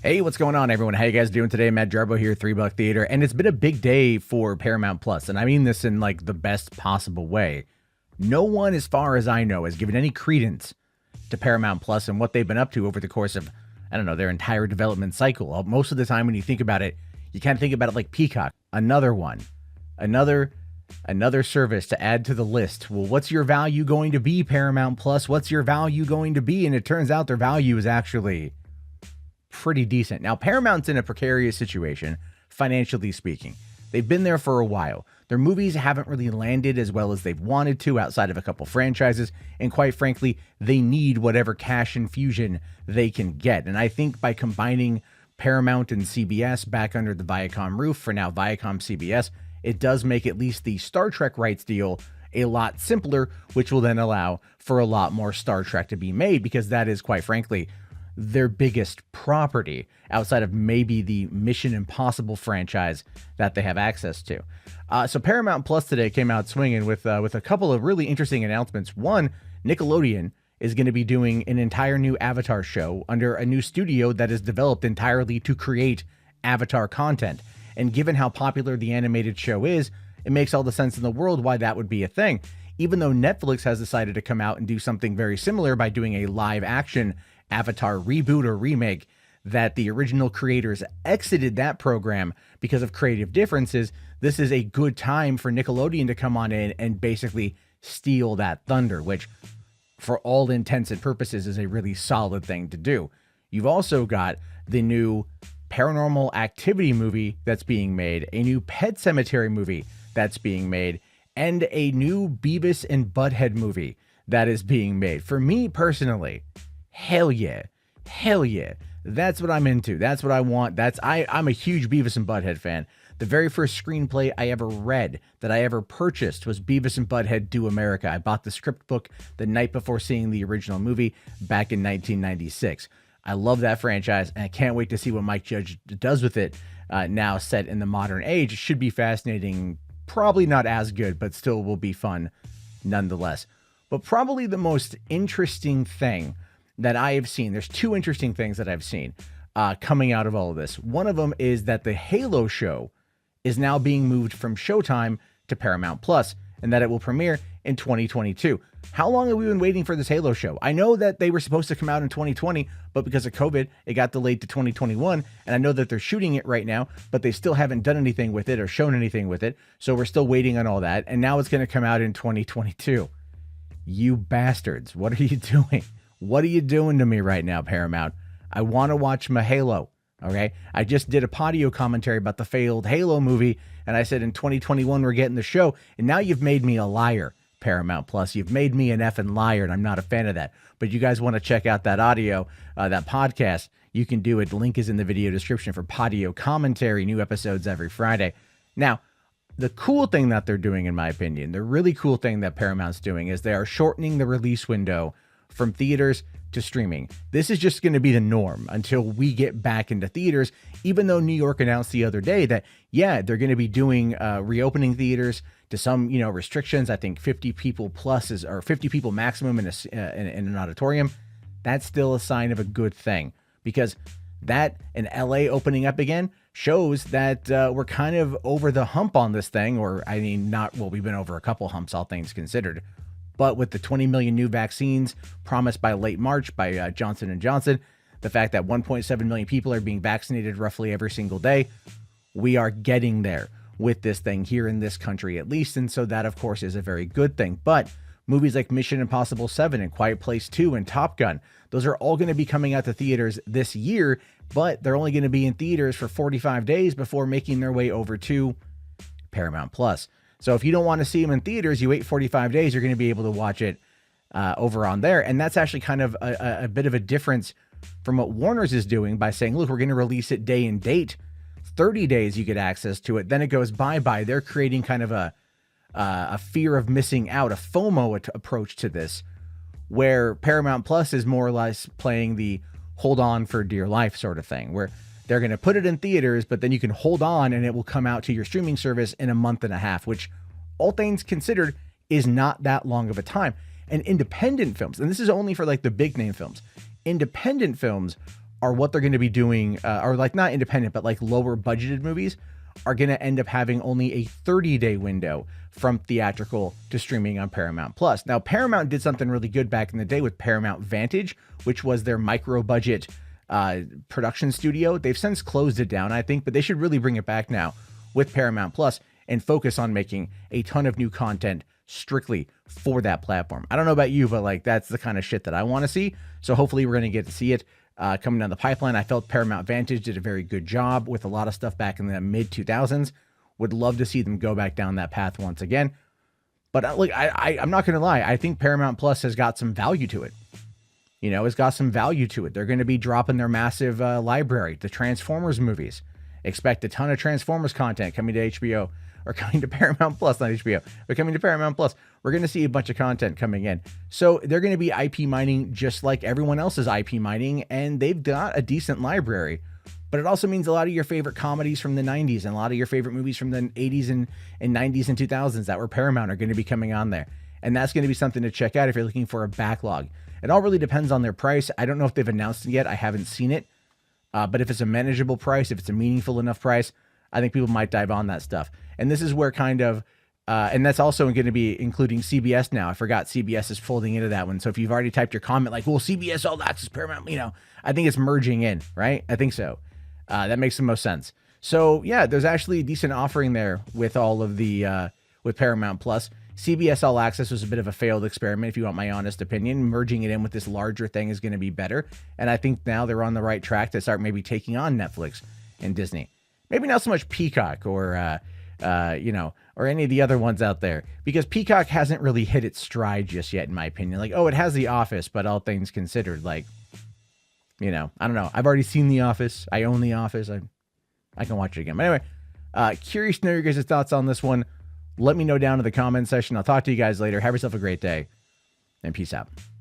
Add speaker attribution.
Speaker 1: Hey, what's going on, everyone? How you guys doing today? Matt Jarbo here, $3 Theater, and it's been a big day for Paramount Plus, and I mean this in like the best possible way. No one, as far as I know, has given any credence to Paramount Plus and what they've been up to over the course of, I don't know, their entire development cycle. Most of the time, when you think about it, you kind of think about it like Peacock. Another one, another service to add to the list. Well, what's your value going to be, Paramount Plus? What's your value going to be? And it turns out their value is actually pretty decent. Now, Paramount's in a precarious situation, financially speaking. They've been there for a while. Their movies haven't really landed as well as they've wanted to outside of a couple franchises, and quite frankly, they need whatever cash infusion they can get. And I think by combining Paramount and CBS back under the Viacom roof, for now Viacom CBS, it does make at least the Star Trek rights deal a lot simpler, which will then allow for a lot more Star Trek to be made, because that is, quite frankly, their biggest property outside of maybe the Mission Impossible franchise that they have access to. So Paramount Plus today came out swinging with a couple of really interesting announcements. One, Nickelodeon is going to be doing an entire new Avatar show under a new studio that is developed entirely to create Avatar content. And given how popular the animated show is, it makes all the sense in the world why that would be a thing. Even though Netflix has decided to come out and do something very similar by doing a live action Avatar reboot or remake, that the original creators exited that program because of creative differences, this is a good time for Nickelodeon to come on in and basically steal that thunder, which for all intents and purposes is a really solid thing to do. You've also got the new Paranormal Activity movie that's being made, a new Pet Semetary movie that's being made, and a new Beavis and Butthead movie that is being made. For me personally, hell yeah. That's what I'm into. That's what I want. I'm a huge Beavis and Butthead fan. The very first screenplay I ever read, that I ever purchased, was Beavis and Butthead Do America. I bought the script book the night before seeing the original movie back in 1996. I love that franchise, and I can't wait to see what Mike Judge does with it now set in the modern age. It should be fascinating. Probably not as good, but still will be fun nonetheless. But probably the most interesting thing that I have seen, there's two interesting things that I've seen coming out of all of this. One of them is that the Halo show is now being moved from Showtime to Paramount Plus, and that it will premiere in 2022. How long have we been waiting for this Halo show? I know that they were supposed to come out in 2020, but because of COVID, it got delayed to 2021. And I know that they're shooting it right now, but they still haven't done anything with it or shown anything with it. So we're still waiting on all that. And now it's going to come out in 2022. You bastards, what are you doing? What are you doing to me right now, Paramount? I want to watch my Halo, okay? I just did a PODIO commentary about the failed Halo movie, and I said in 2021 we're getting the show, and now you've made me a liar, Paramount Plus. You've made me an effing liar, and I'm not a fan of that. But you guys want to check out that audio, that podcast, you can do it. The link is in the video description for PODIO commentary, new episodes every Friday. Now, the cool thing that they're doing, in my opinion, the really cool thing that Paramount's doing is they are shortening the release window from theaters to streaming. This is just going to be the norm until we get back into theaters, even though New York announced the other day that, yeah, they're going to be doing reopening theaters to some, restrictions. I think 50 people plus or 50 people maximum in an auditorium. That's still a sign of a good thing, because that in LA opening up again shows that we're kind of over the hump on this thing, we've been over a couple humps, all things considered. But with the 20 million new vaccines promised by late March by Johnson & Johnson, the fact that 1.7 million people are being vaccinated roughly every single day, we are getting there with this thing here in this country at least. And so that, of course, is a very good thing. But movies like Mission Impossible 7 and Quiet Place 2 and Top Gun, those are all going to be coming out to theaters this year, but they're only going to be in theaters for 45 days before making their way over to Paramount Plus. So if you don't want to see them in theaters, you wait 45 days, you're going to be able to watch it over on there. And that's actually kind of a bit of a difference from what Warner's is doing by saying, look, we're going to release it day and date. 30 days you get access to it. Then it goes bye-bye. They're creating kind of a fear of missing out, a FOMO approach to this, where Paramount Plus is more or less playing the hold on for dear life sort of thing, where they're going to put it in theaters, but then you can hold on and it will come out to your streaming service in a month and a half, which all things considered is not that long of a time. And independent films, and this is only for like the big name films, independent films are what they're going to be doing, or like not independent, but like lower budgeted movies are going to end up having only a 30-day window from theatrical to streaming on Paramount Plus. Now, Paramount did something really good back in the day with Paramount Vantage, which was their micro budget production studio. They've since closed it down, I think, but they should really bring it back now with Paramount Plus and focus on making a ton of new content strictly for that platform. I don't know about you, but like that's the kind of shit that I want to see. So hopefully we're going to get to see it coming down the pipeline. I felt Paramount Vantage did a very good job with a lot of stuff back in the mid 2000s. Would love to see them go back down that path once again. But look, I'm not going to lie. I think Paramount Plus has got some value to it. You know, it's got some value to it. They're going to be dropping their massive library, the Transformers movies. Expect a ton of Transformers content coming to HBO or coming to Paramount Plus, not HBO, but coming to Paramount Plus. We're going to see a bunch of content coming in. So they're going to be IP mining just like everyone else is IP mining, and they've got a decent library. But it also means a lot of your favorite comedies from the 90s and a lot of your favorite movies from the 80s and 90s and 2000s that were Paramount are going to be coming on there. And that's going to be something to check out if you're looking for a backlog. It all really depends on their price. I don't know if they've announced it yet. I haven't seen it. But if it's a manageable price, if it's a meaningful enough price, I think people might dive on that stuff. And this is where kind of, and that's also going to be including CBS now. I forgot CBS is folding into that one. So if you've already typed your comment like, well, CBS All Access Paramount, you know, I think it's merging in, right? I think so. That makes the most sense. So yeah, there's actually a decent offering there with all of the, with Paramount Plus. CBS All Access was a bit of a failed experiment, if you want my honest opinion. Merging it in with this larger thing is going to be better. And I think now they're on the right track to start maybe taking on Netflix and Disney. Maybe not so much Peacock or, you know, or any of the other ones out there, because Peacock hasn't really hit its stride just yet, in my opinion. Like, oh, it has The Office, but all things considered, like, you know, I don't know. I've already seen The Office. I own The Office. I can watch it again. But anyway, curious to know your guys' thoughts on this one. Let me know down in the comment section. I'll talk to you guys later. Have yourself a great day, and peace out.